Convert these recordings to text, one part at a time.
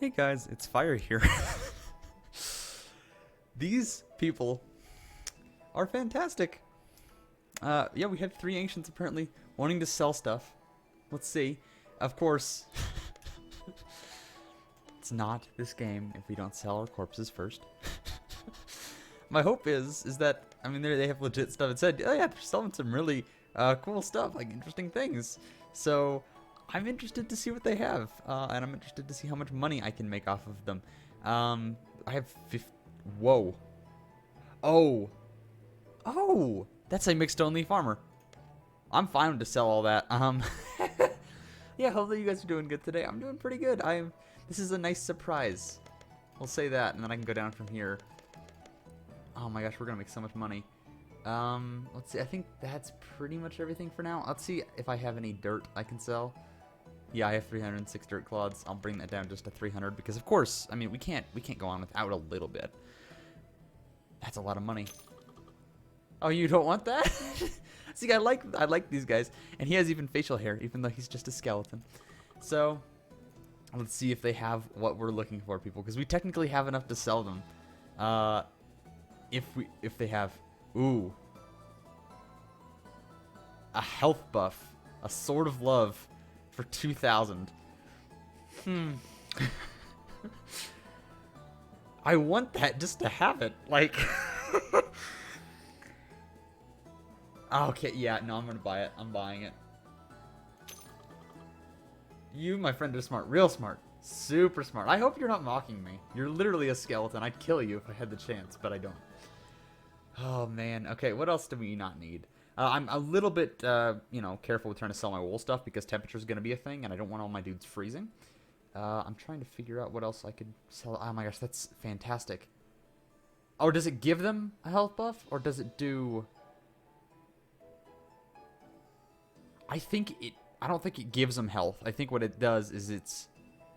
Hey guys, it's Fire here. These people are fantastic. Yeah, we had 3 ancients apparently wanting to sell stuff. Let's see. Of course, it's not this game if we don't sell our corpses first. My hope is that, I mean, they have legit stuff. It said, oh yeah, they're selling some really cool stuff, like interesting things. So I'm interested to see what they have, and I'm interested to see how much money I can make off of them. I have 50. Whoa. Oh. Oh. That's a mixed only farmer. I'm fine to sell all that. Yeah, hopefully you guys are doing good today. I'm doing pretty good. This is a nice surprise. We'll say that, and then I can go down from here. Oh my gosh, we're gonna make so much money. Let's see. I think that's pretty much everything for now. Let's see if I have any dirt I can sell. Yeah, I have 306 dirt clods. I'll bring that down just to 300 because, of course, I mean we can't go on without a little bit. That's a lot of money. Oh, you don't want that? See, I like these guys, and he has even facial hair, even though he's just a skeleton. So let's see if they have what we're looking for, people, because we technically have enough to sell them. If they have, ooh, a health buff, a sword of love for 2,000. I want that just to have it, like. Okay, yeah, no, I'm gonna buy it. I'm buying it. You, my friend, are smart. Real smart. Super smart. I hope you're not mocking me. You're literally a skeleton. I'd kill you if I had the chance, but I don't. Oh, man. Okay, what else do we not need? I'm a little bit, careful with trying to sell my wool stuff because temperature is going to be a thing, and I don't want all my dudes freezing. I'm trying to figure out what else I could sell. Oh, my gosh, that's fantastic. Oh, does it give them a health buff, or does it do... I don't think it gives them health. I think what it does is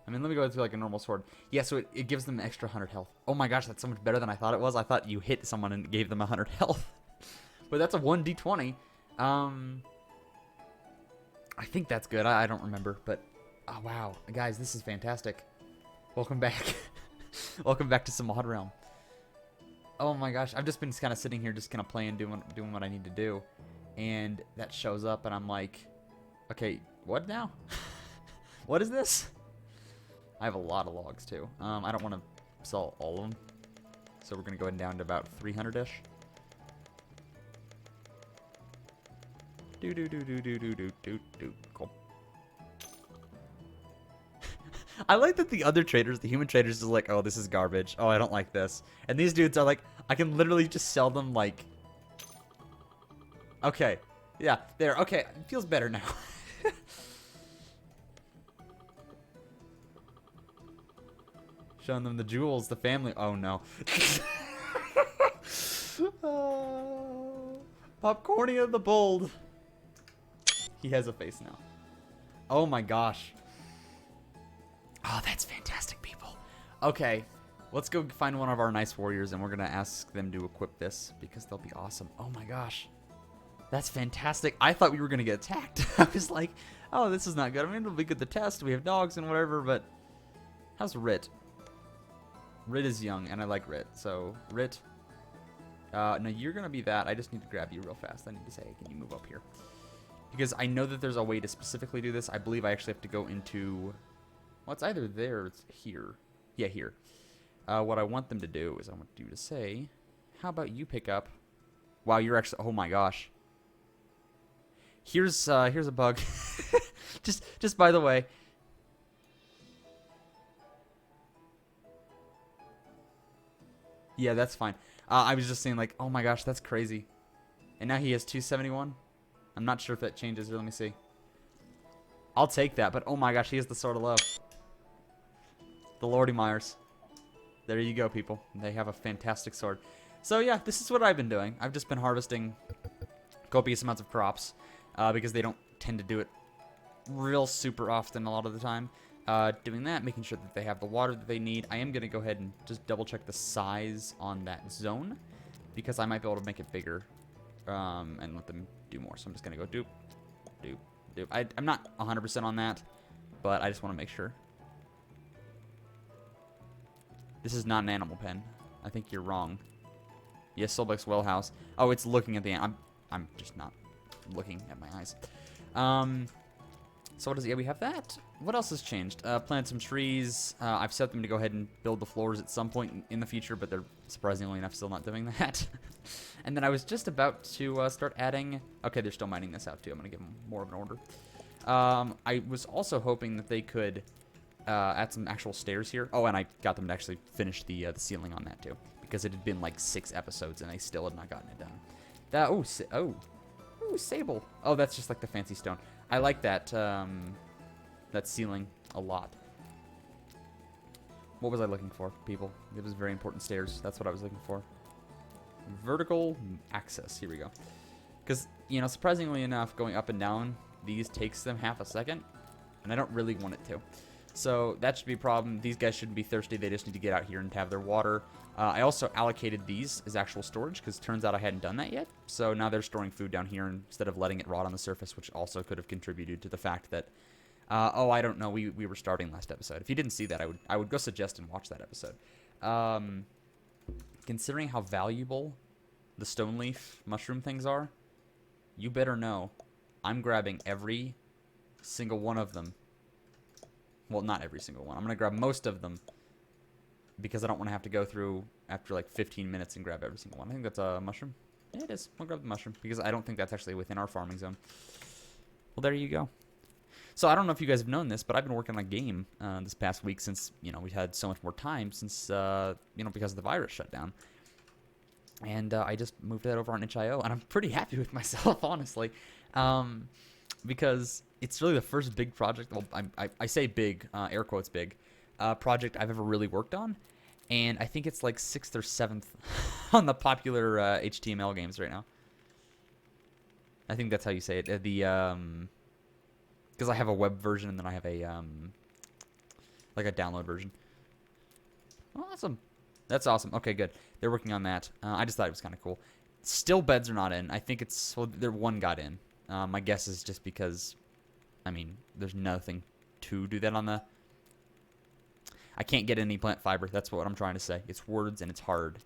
I mean, let me go through like a normal sword. Yeah, so it gives them an extra 100 health. Oh my gosh, that's so much better than I thought it was. I thought you hit someone and gave them 100 health. But that's a 1d20. I think that's good. I don't remember, but oh wow. Guys, this is fantastic. Welcome back. Welcome back to some Mod Realm. Oh my gosh, I've just been kind of sitting here just kind of playing, doing what I need to do. And that shows up, and I'm like, okay, what now? What is this? I have a lot of logs, too. I don't want to sell all of them. So we're going to go down to about 300-ish. Cool. I like that the other traders, the human traders, is like, oh, this is garbage. Oh, I don't like this. And these dudes are like, I can literally just sell them, like... Okay. Yeah, there. Okay, it feels better now. Showing them the jewels, the family. Oh, no. Popcornia the Bold. He has a face now. Oh, my gosh. Oh, that's fantastic, people. Okay, let's go find one of our nice warriors, and we're going to ask them to equip this because they'll be awesome. Oh, my gosh. That's fantastic. I thought we were going to get attacked. I was like, oh, this is not good. I mean, it'll be good to test. We have dogs and whatever, but how's Rit? Rit is young, and I like Rit. So, Rit, no, you're going to be that. I just need to grab you real fast. I need to say, can you move up here? Because I know that there's a way to specifically do this. I believe I actually have to go into, well, it's either there or it's here. Yeah, here. What I want them to do is I want you to say, how about you pick up, wow, you're actually, oh my gosh. Here's a bug. just by the way. Yeah, that's fine. I was just saying, like, oh my gosh, that's crazy. And now he has 271. I'm not sure if that changes. Let me see. I'll take that, but oh my gosh, he has the Sword of Love. The Lordy Myers. There you go, people. They have a fantastic sword. So yeah, this is what I've been doing. I've just been harvesting copious amounts of crops. Because they don't tend to do it real super often a lot of the time. Doing that, making sure that they have the water that they need. I am going to go ahead and just double check the size on that zone because I might be able to make it bigger and let them do more. So I'm just going to go doop, doop, doop. I'm not 100% on that, but I just want to make sure. This is not an animal pen. I think you're wrong. Yes, Solbeck's well house. Oh, it's looking at the... I'm just not looking at my eyes. So what is... Yeah, we have that. What else has changed? Planted some trees. I've set them to go ahead and build the floors at some point in the future, but they're surprisingly enough still not doing that. And then I was just about to start adding... Okay, they're still mining this out too. I'm going to give them more of an order. I was also hoping that they could add some actual stairs here. Oh, and I got them to actually finish the ceiling on that too, because it had been like 6 episodes and they still had not gotten it done. That ooh, sable. Oh, that's just like the fancy stone. I like that that ceiling a lot. What was I looking for, people? It was very important stairs. That's what I was looking for. Vertical access. Here we go. Because, you know, surprisingly enough, going up and down these takes them half a second, and I don't really want it to. So that should be a problem. These guys shouldn't be thirsty. They just need to get out here and have their water. I also allocated these as actual storage because it turns out I hadn't done that yet. So now they're storing food down here instead of letting it rot on the surface, which also could have contributed to the fact that, oh, I don't know, we were starting last episode. If you didn't see that, I would go suggest and watch that episode. Considering how valuable the stone leaf mushroom things are, you better know I'm grabbing every single one of them. Well, not every single one. I'm going to grab most of them because I don't want to have to go through after like 15 minutes and grab every single one. I think that's a mushroom. Yeah, it is. I'll grab the mushroom because I don't think that's actually within our farming zone. Well, there you go. So I don't know if you guys have known this, but I've been working on a game this past week since, you know, we had so much more time since, you know, because of the virus shutdown. And I just moved that over on itch.io, and I'm pretty happy with myself, honestly. Because it's really the first big project, well, I say big, air quotes big, project I've ever really worked on. And I think it's like 6th or 7th on the popular HTML games right now. I think that's how you say it. Because I have a web version and then I have a, like a download version. Well, awesome. That's awesome. Okay, good. They're working on that. I just thought it was kind of cool. Still beds are not in. I think it's, well, one got in. My guess is just because, I mean, there's nothing to do that on the... I can't get any plant fiber. That's what I'm trying to say. It's words and it's hard.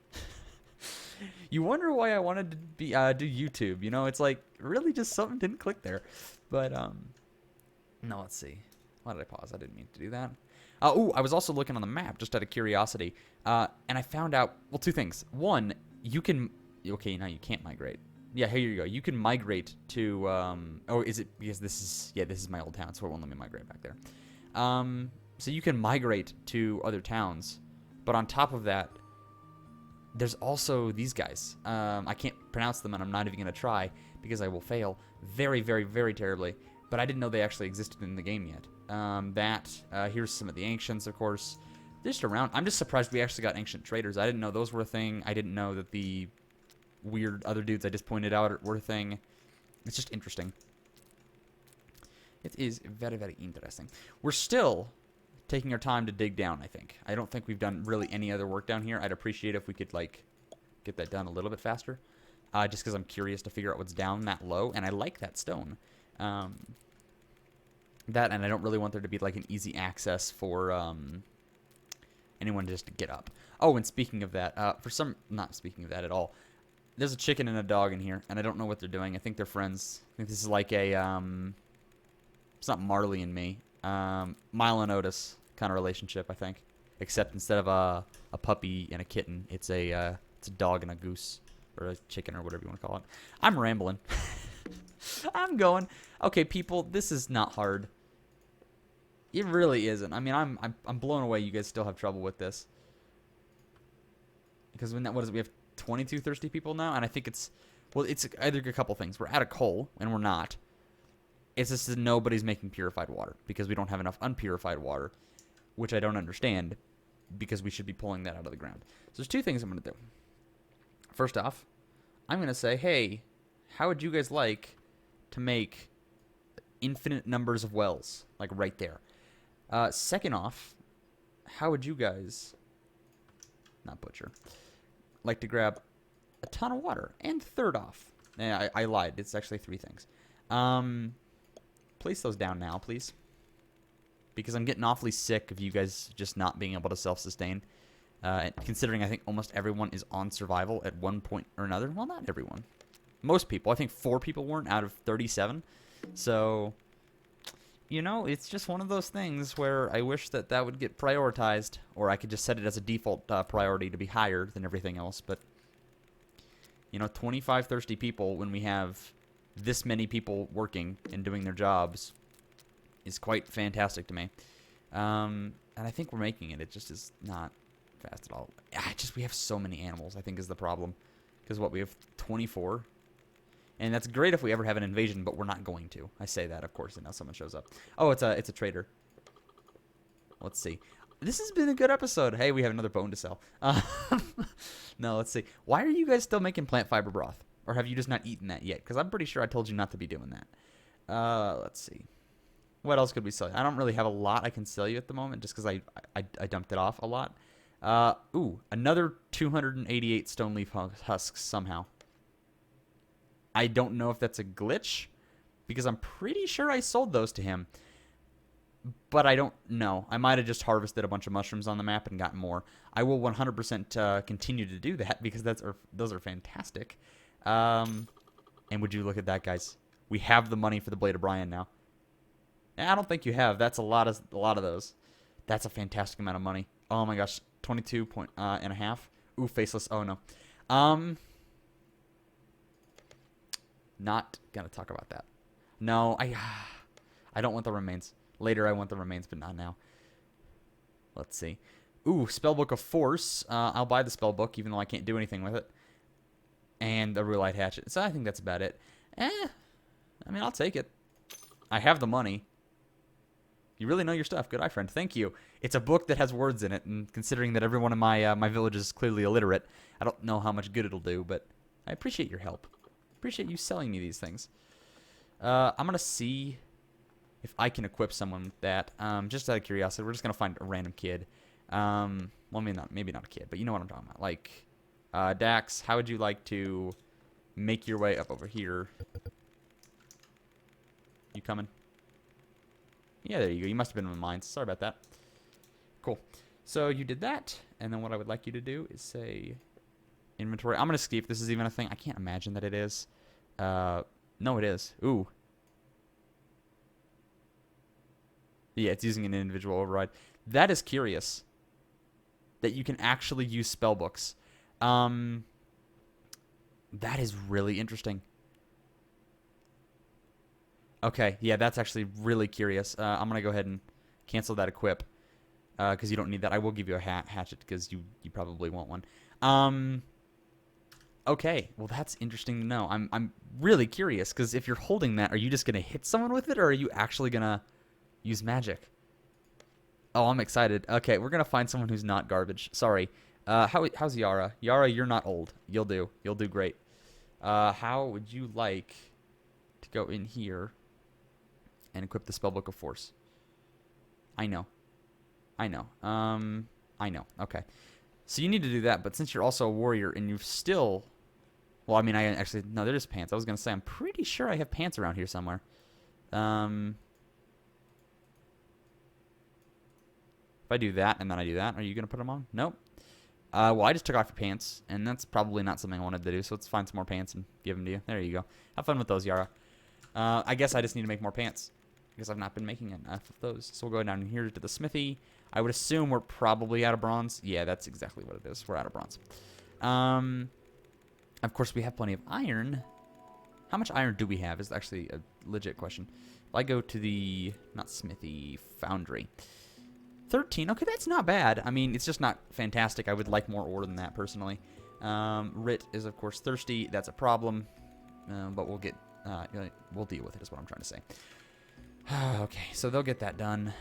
You wonder why I wanted to be do YouTube. You know, it's like, really just something didn't click there. But, no, let's see. Why did I pause? I didn't mean to do that. Oh, I was also looking on the map just out of curiosity. And I found out, well, 2 things. One, you can... Okay, now you can't migrate. Yeah, here you go. You can migrate to, oh, is it, because this is, yeah, this is my old town, so it won't let me migrate back there. So you can migrate to other towns, but on top of that, there's also these guys. I can't pronounce them, and I'm not even going to try, because I will fail very, very, very terribly, but I didn't know they actually existed in the game yet. Here's some of the ancients, of course. Just around, I'm just surprised we actually got ancient traders. I didn't know those were a thing. I didn't know that the weird other dudes I just pointed out were a thing. It's just interesting. It is very, very interesting. We're still taking our time to dig down, I think. I don't think we've done really any other work down here. I'd appreciate if we could, like, get that done a little bit faster. Just because I'm curious to figure out what's down that low. And I like that stone. That, and I don't really want there to be, like, an easy access for anyone just to get up. Oh, and speaking of that, not speaking of that at all, there's a chicken and a dog in here, and I don't know what they're doing. I think they're friends. I think this is like a, it's not Marley and me. Mile and Otis kind of relationship, I think. Except instead of a puppy and a kitten, it's a dog and a goose. Or a chicken or whatever you want to call it. I'm rambling. I'm going. Okay, people, this is not hard. It really isn't. I mean, I'm blown away you guys still have trouble with this. Because when that, what is it? We have 22 thirsty people now, and I think it's, well, it's either a couple things. We're out of coal, and we're not. It's just that nobody's making purified water because we don't have enough unpurified water, which I don't understand because we should be pulling that out of the ground. So there's 2 things I'm going to do. First off, I'm going to say, hey, how would you guys like to make infinite numbers of wells, like right there? Second off, how would you guys, not butcher, like to grab a ton of water? And third off, I lied. It's actually 3 things. Place those down now, please. Because I'm getting awfully sick of you guys just not being able to self-sustain. Considering I think almost everyone is on survival at one point or another. Well, not everyone. Most people. I think 4 people weren't out of 37. So, you know, it's just one of those things where I wish that that would get prioritized, or I could just set it as a default priority to be higher than everything else. But, you know, 25 thirsty people when we have this many people working and doing their jobs is quite fantastic to me. And I think we're making it. It just is not fast at all. We have so many animals, I think, is the problem. Because what, we have 24? And that's great if we ever have an invasion, but we're not going to. I say that, of course, and now someone shows up. Oh, it's a trader. Let's see. This has been a good episode. Hey, we have another bone to sell. No, let's see. Why are you guys still making plant fiber broth? Or have you just not eaten that yet? Because I'm pretty sure I told you not to be doing that. Let's see. What else could we sell you? I don't really have a lot I can sell you at the moment, just because I dumped it off a lot. Ooh, another 288 stone leaf husks somehow. I don't know if that's a glitch, because I'm pretty sure I sold those to him. But I don't know. I might have just harvested a bunch of mushrooms on the map and gotten more. I will 100% continue to do that, because those are fantastic. And would you look at that, guys? We have the money for the Blade of Brian now. I don't think you have. That's a lot of those. That's a fantastic amount of money. Oh my gosh, 22 point and a half. Ooh, faceless. Oh no. Not gonna talk about that. No, I don't want the remains. Later, I want the remains, but not now. Let's see. Ooh, Spellbook of Force. I'll buy the spellbook, even though I can't do anything with it. And the Rulite Hatchet. So I think that's about it. I mean, I'll take it. I have the money. You really know your stuff. Good eye, friend. Thank you. It's a book that has words in it, and considering that everyone in my my village is clearly illiterate, I don't know how much good it'll do, but I appreciate your help. Appreciate you selling me these things. I'm going to see if I can equip someone with that. Just out of curiosity, we're just going to find a random kid. Well, maybe not a kid, but you know what I'm talking about. Like, Dax, how would you like to make your way up over here? You coming? Yeah, there you go. You must have been in the mines. Sorry about that. Cool. So you did that, and then what I would like you to do is say inventory. I'm going to see if this is even a thing. I can't imagine that it is. No, it is. Ooh. Yeah, it's using an individual override. That is curious. That you can actually use spell books. That is really interesting. Okay, yeah, that's actually really curious. I'm going to go ahead and cancel that equip. Because you don't need that. I will give you a hatchet because you probably want one. Okay, well that's interesting to know. I'm really curious because if you're holding that, are you just gonna hit someone with it, or are you actually gonna use magic? Oh, I'm excited. Okay, we're gonna find someone who's not garbage. Sorry. How's Yara? Yara, you're not old. You'll do. You'll do great. How would you like to go in here and equip the Spellbook of Force? I know. I know. I know. Okay. So you need to do that, but since you're also a warrior and you've still... Well, I mean, I actually... No, there is pants. I was going to say, I'm pretty sure I have pants around here somewhere. If I do that and then I do that, are you going to put them on? Nope. Well, I just took off your pants, and that's probably not something I wanted to do, so let's find some more pants and give them to you. There you go. Have fun with those, Yara. I guess I just need to make more pants, because I've not been making enough of those. So we'll go down here to the smithy. I would assume we're probably out of bronze. Yeah, that's exactly what it is. We're out of bronze. Of course, we have plenty of iron. How much iron do we have is actually a legit question. If I go to the, not smithy, foundry. 13. Okay, that's not bad. I mean, it's just not fantastic. I would like more ore than that, personally. Rit is, of course, thirsty. That's a problem. But we'll get, we'll deal with it is what I'm trying to say. Okay, so they'll get that done.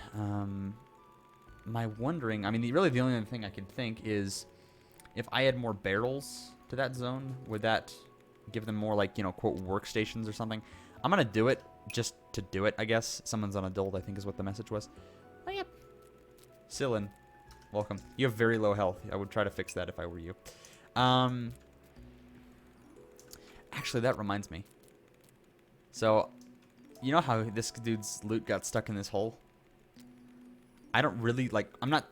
My wondering, I mean, really the only other thing I could think is if I add more barrels to that zone, would that give them more, like, you know, quote, workstations or something? I'm going to do it just to do it, I guess. Someone's on adult, I think is what the message was. Oh, yep. Sillin, welcome. You have very low health. I would try to fix that if I were you. Actually, that reminds me. So, you know how this dude's loot got stuck in this hole? I don't really, like, I'm not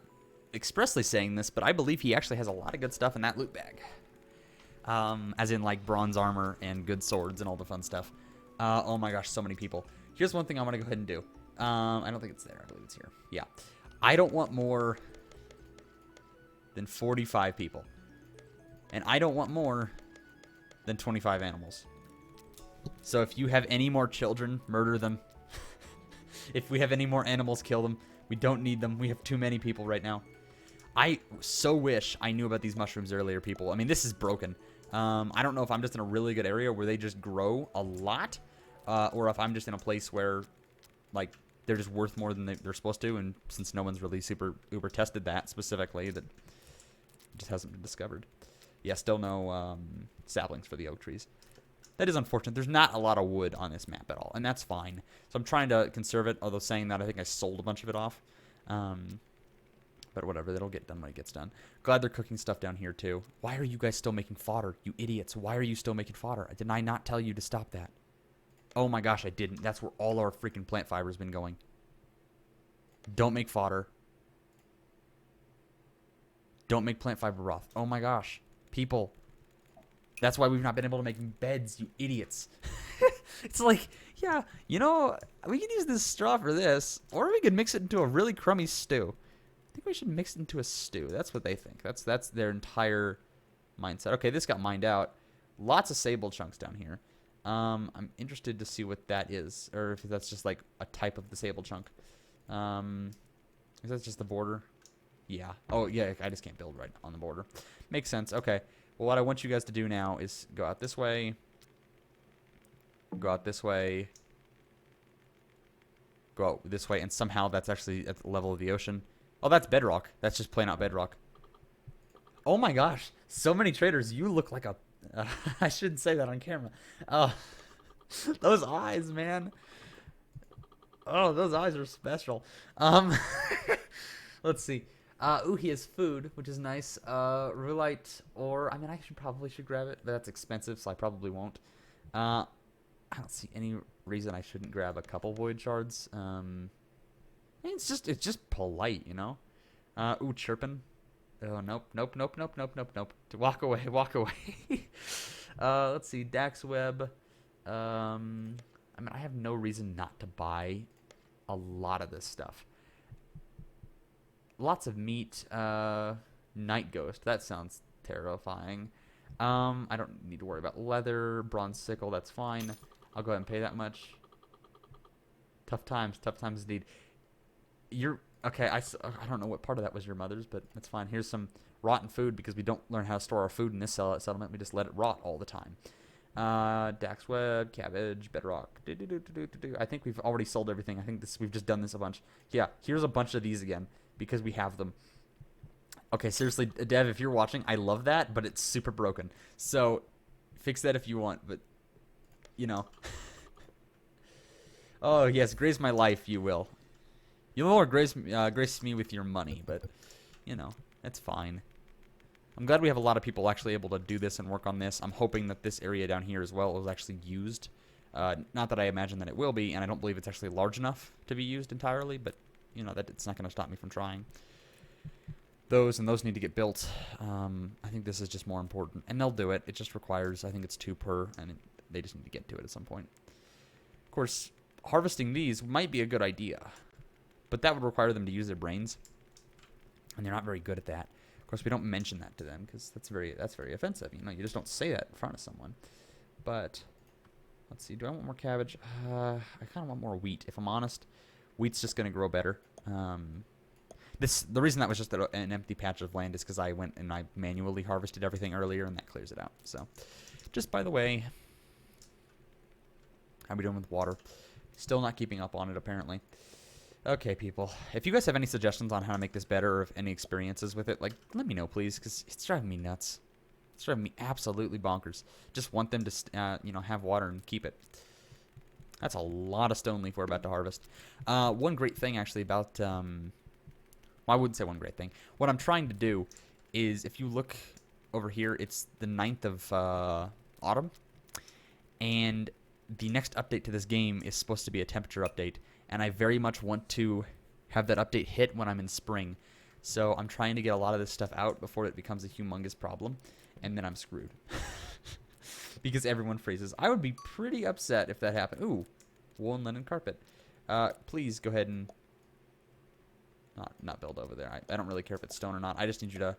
expressly saying this, but I believe he actually has a lot of good stuff in that loot bag. As in, like, bronze armor and good swords and all the fun stuff. Oh my gosh, so many people. Here's one thing I want to go ahead and do. I don't think it's there. I believe it's here. Yeah. I don't want more than 45 people. And I don't want more than 25 animals. So if you have any more children, murder them. If we have any more animals, kill them. We don't need them. We have too many people right now. I so wish I knew about these mushrooms earlier, people. I mean, this is broken. I don't know if I'm just in a really good area where they just grow a lot, or if I'm just in a place where, like, they're just worth more than they're supposed to, and since no one's really super uber tested that specifically, that just hasn't been discovered. Yeah, still no saplings for the oak trees. That is unfortunate. There's not a lot of wood on this map at all, and that's fine. So I'm trying to conserve it, although saying that, I think I sold a bunch of it off. But whatever, that'll get done when it gets done. Glad they're cooking stuff down here, too. Why are you guys still making fodder, you idiots? Why are you still making fodder? Didn't I not tell you to stop that? Oh my gosh, I didn't. That's where all our freaking plant fiber has been going. Don't make fodder. Don't make plant fiber broth. Oh my gosh. People. That's why we've not been able to make beds, you idiots. It's like, yeah, you know, we can use this straw for this, or we could mix it into a really crummy stew. I think we should mix it into a stew. That's what they think. That's their entire mindset. Okay, this got mined out. Lots of sable chunks down here. I'm interested to see what that is, or if that's just like a type of the sable chunk. Is that just the border? Yeah. Oh, yeah, I just can't build right on the border. Makes sense. Okay. Well, what I want you guys to do now is go out this way. Go out this way. Go out this way, and somehow that's actually at the level of the ocean. Oh, that's bedrock. That's just plain out bedrock. Oh my gosh. So many traders. You look like a... I shouldn't say that on camera. Those eyes, man. Oh, those eyes are special. Let's see. Ooh, he has food, which is nice. Rulite ore. I mean, I probably should grab it, but that's expensive, so I probably won't. I don't see any reason I shouldn't grab a couple void shards. It's just polite, you know. Ooh, chirping. Oh, nope. Walk away. Let's see. Dax web. I mean, I have no reason not to buy a lot of this stuff. Lots of meat. Night ghost. That sounds terrifying. I don't need to worry about leather. Bronze sickle. That's fine. I'll go ahead and pay that much. Tough times indeed. You're okay. I don't know what part of that was your mother's, but that's fine. Here's some rotten food because we don't learn how to store our food in this settlement. We just let it rot all the time. Dax web, cabbage, bedrock. I think we've already sold everything. I think we've just done this a bunch. Yeah, here's a bunch of these again because we have them. Okay, seriously, Dev, if you're watching, I love that, but it's super broken. So fix that if you want, but you know. Oh yes, grace my life, you will. You'll more grace me with your money, but you know, it's fine. I'm glad we have a lot of people actually able to do this and work on this. I'm hoping that this area down here as well is actually used. Not that I imagine that it will be, and I don't believe it's actually large enough to be used entirely, but you know, that it's not going to stop me from trying. Those need to get built. I think this is just more important, and they'll do it. It just requires, I think it's 2 per, and they just need to get to it at some point. Of course, harvesting these might be a good idea, but that would require them to use their brains, and they're not very good at that. Of course, we don't mention that to them because that's very offensive. You know, you just don't say that in front of someone. But let's see. Do I want more cabbage? I kind of want more wheat. If I'm honest, wheat's just gonna grow better. The reason that was just an empty patch of land is because I went and I manually harvested everything earlier, and that clears it out. So, just by the way, how are we doing with water? Still not keeping up on it, apparently. Okay, people. If you guys have any suggestions on how to make this better, or if any experiences with it, like, let me know, please, because it's driving me nuts. It's driving me absolutely bonkers. Just want them to, you know, have water and keep it. That's a lot of stone leaf we're about to harvest. One great thing, actually, about... well, I wouldn't say one great thing. What I'm trying to do is, if you look over here, it's the 9th of autumn. And the next update to this game is supposed to be a temperature update. And I very much want to have that update hit when I'm in spring. So I'm trying to get a lot of this stuff out before it becomes a humongous problem, and then I'm screwed. Because everyone freezes. I would be pretty upset if that happened. Ooh, wool and linen carpet. Please go ahead and not build over there. I don't really care if it's stone or not. I just need you to,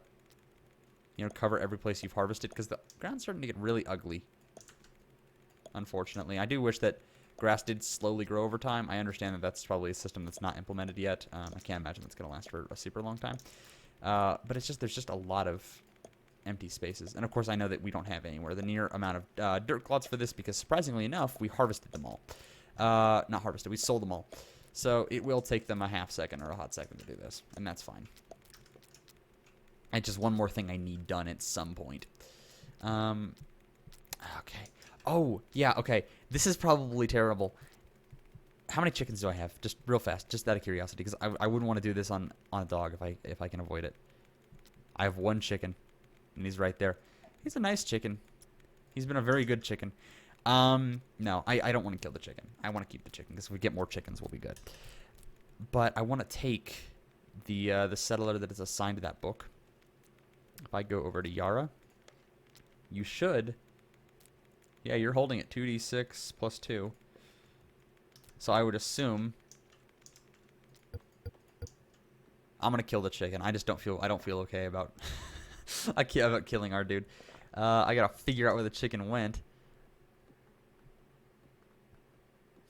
cover every place you've harvested, because the ground's starting to get really ugly. Unfortunately, I do wish that grass did slowly grow over time. I understand that that's probably a system that's not implemented yet. I can't imagine that's going to last for a super long time. But it's just, there's just a lot of empty spaces. And of course, I know that we don't have anywhere the near amount of dirt clods for this, because surprisingly enough, we harvested them all. Not harvested, we sold them all. So it will take them a half second or a hot second to do this, and that's fine. It's just one more thing I need done at some point. Okay. Oh, yeah, okay. This is probably terrible. How many chickens do I have? Just real fast, just out of curiosity, because I wouldn't want to do this on a dog if I can avoid it. I have one chicken, and he's right there. He's a nice chicken. He's been a very good chicken. No, I don't want to kill the chicken. I want to keep the chicken, because if we get more chickens, we'll be good. But I want to take the settler that is assigned to that book. If I go over to Yara, you should... Yeah, you're holding it 2d6 plus 2. So I would assume I'm gonna kill the chicken. I don't feel okay about about killing our dude. I gotta figure out where the chicken went.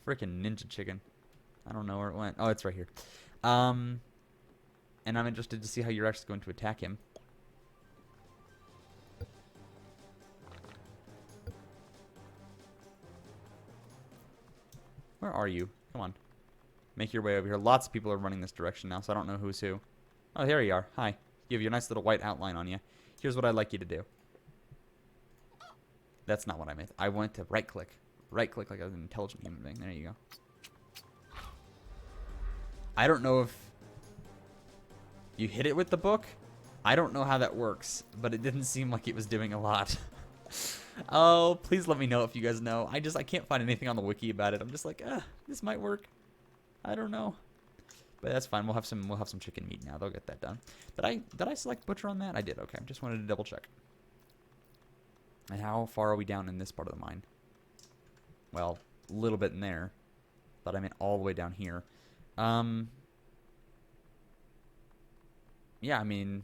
Freaking ninja chicken. I don't know where it went. Oh, it's right here. And I'm interested to see how you're actually going to attack him. Where are you? Come on. Make your way over here. Lots of people are running this direction now, so I don't know who's who. Oh, here you are. Hi. You have your nice little white outline on you. Here's what I'd like you to do. That's not what I meant. I want to right-click. Right-click like I was an intelligent human being. There you go. I don't know if you hit it with the book. I don't know how that works, but it didn't seem like it was doing a lot. Oh, please let me know if you guys know. I can't find anything on the wiki about it. I'm just like, this might work. I don't know. But that's fine. We'll have some chicken meat now. They'll get that done. Did I select butcher on that? I did. Okay. Just wanted to double check. And how far are we down in this part of the mine? Well, a little bit in there. But I meant all the way down here. Yeah, I mean,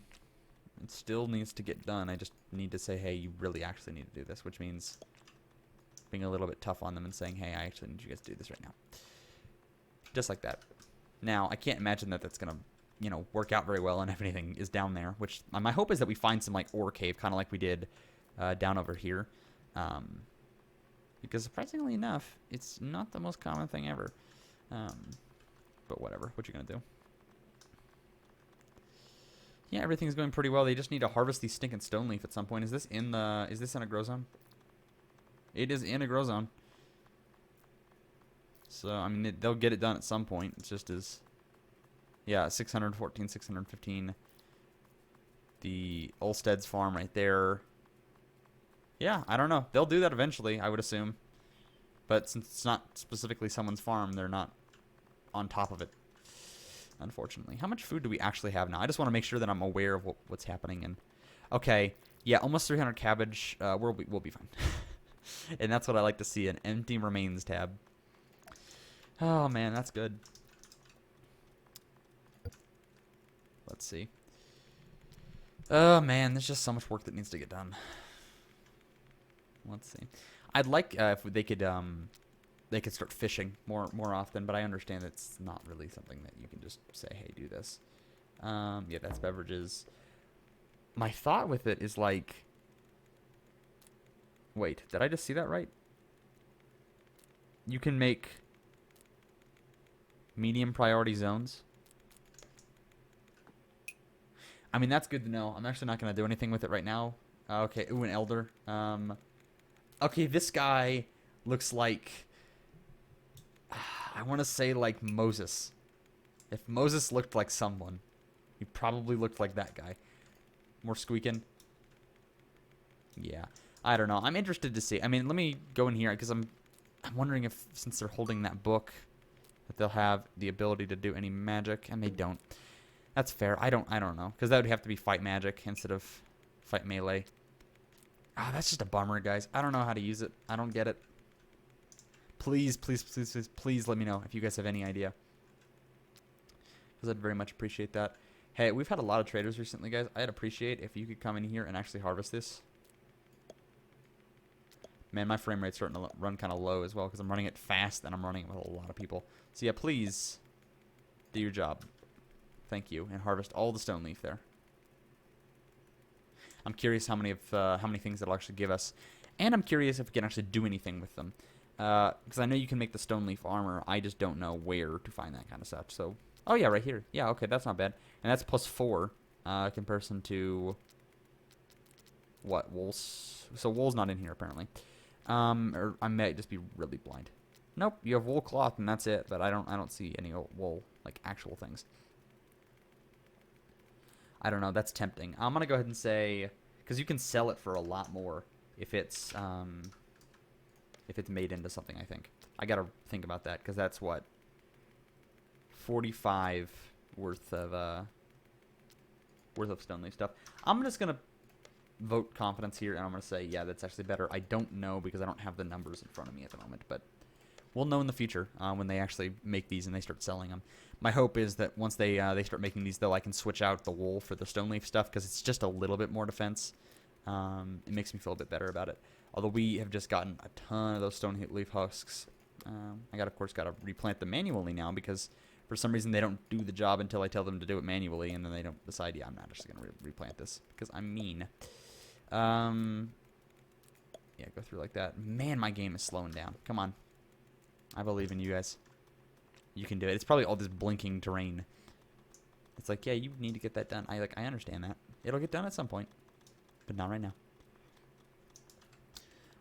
it still needs to get done. I just need to say, hey, you really actually need to do this, which means being a little bit tough on them and saying, hey, I actually need you guys to do this right now. Just like that. Now, I can't imagine that that's going to, work out very well and if anything is down there, which my hope is that we find some, ore cave, kind of like we did down over here. Because surprisingly enough, it's not the most common thing ever. But whatever. What you going to do? Yeah, everything's going pretty well. They just need to harvest these stinking stone leaf at some point. Is this in a grow zone? It is in a grow zone. So, I mean, they'll get it done at some point. It's just as... Yeah, 614, 615. The Olsted's farm right there. Yeah, I don't know. They'll do that eventually, I would assume. But since it's not specifically someone's farm, they're not on top of it. Unfortunately. How much food do we actually have now? I just want to make sure that I'm aware of what's happening. And okay, yeah, almost 300 cabbage. We'll be fine. And that's what I like to see, an empty remains tab. Oh, man, that's good. Let's see. Oh, man, there's just so much work that needs to get done. Let's see. I'd like if they could start fishing more often, but I understand it's not really something that you can just say, hey, do this. Yeah, that's beverages. My thought with it is like, wait, did I just see that right? You can make medium priority zones. I mean, that's good to know. I'm actually not going to do anything with it right now. Okay, ooh, an elder. Okay, this guy looks like... I want to say like Moses. If Moses looked like someone, he probably looked like that guy. More squeaking. Yeah. I don't know. I'm interested to see. I mean, let me go in here because I'm wondering if, since they're holding that book, that they'll have the ability to do any magic, and they don't. That's fair. I don't know. Because that would have to be fight magic instead of fight melee. Ah, that's just a bummer, guys. I don't know how to use it. I don't get it. Please, please, please, please, please let me know if you guys have any idea. Because I'd very much appreciate that. Hey, we've had a lot of traders recently, guys. I'd appreciate if you could come in here and actually harvest this. Man, my frame rate's starting to run kind of low as well because I'm running it fast and I'm running it with a lot of people. So yeah, please do your job. Thank you. And harvest all the stone leaf there. I'm curious how many things that'll actually give us. And I'm curious if we can actually do anything with them. Because I know you can make the stone leaf armor. I just don't know where to find that kind of stuff. So, oh yeah, right here. Yeah, okay, that's not bad. And that's +4 comparison to what? Wool's. So wool's not in here apparently. Or I might just be really blind. Nope, you have wool cloth and that's it. But I don't see any wool, like actual things. I don't know. That's tempting. I'm gonna go ahead and say, because you can sell it for a lot more if it's made into something. I think I gotta think about that because that's what 45 worth of stone leaf stuff. I'm just gonna vote confidence here, and I'm gonna say yeah, that's actually better. I don't know because I don't have the numbers in front of me at the moment, but we'll know in the future when they actually make these and they start selling them. My hope is that once they start making these, though, I can switch out the wool for the stone leaf stuff because it's just a little bit more defense. It makes me feel a bit better about it. Although we have just gotten a ton of those stone leaf husks. I of course got to replant them manually now because for some reason they don't do the job until I tell them to do it manually, and then they don't decide, yeah, I'm not actually going to replant this because I'm mean. Yeah, go through like that. Man, my game is slowing down. Come on. I believe in you guys. You can do it. It's probably all this blinking terrain. It's like, yeah, you need to get that done. I understand that. It'll get done at some point, but not right now.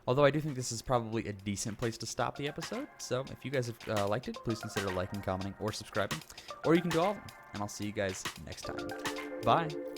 Although I do think this is probably a decent place to stop the episode. So if you guys have liked it, please consider liking, commenting, or subscribing. Or you can do all of them. And I'll see you guys next time. Bye.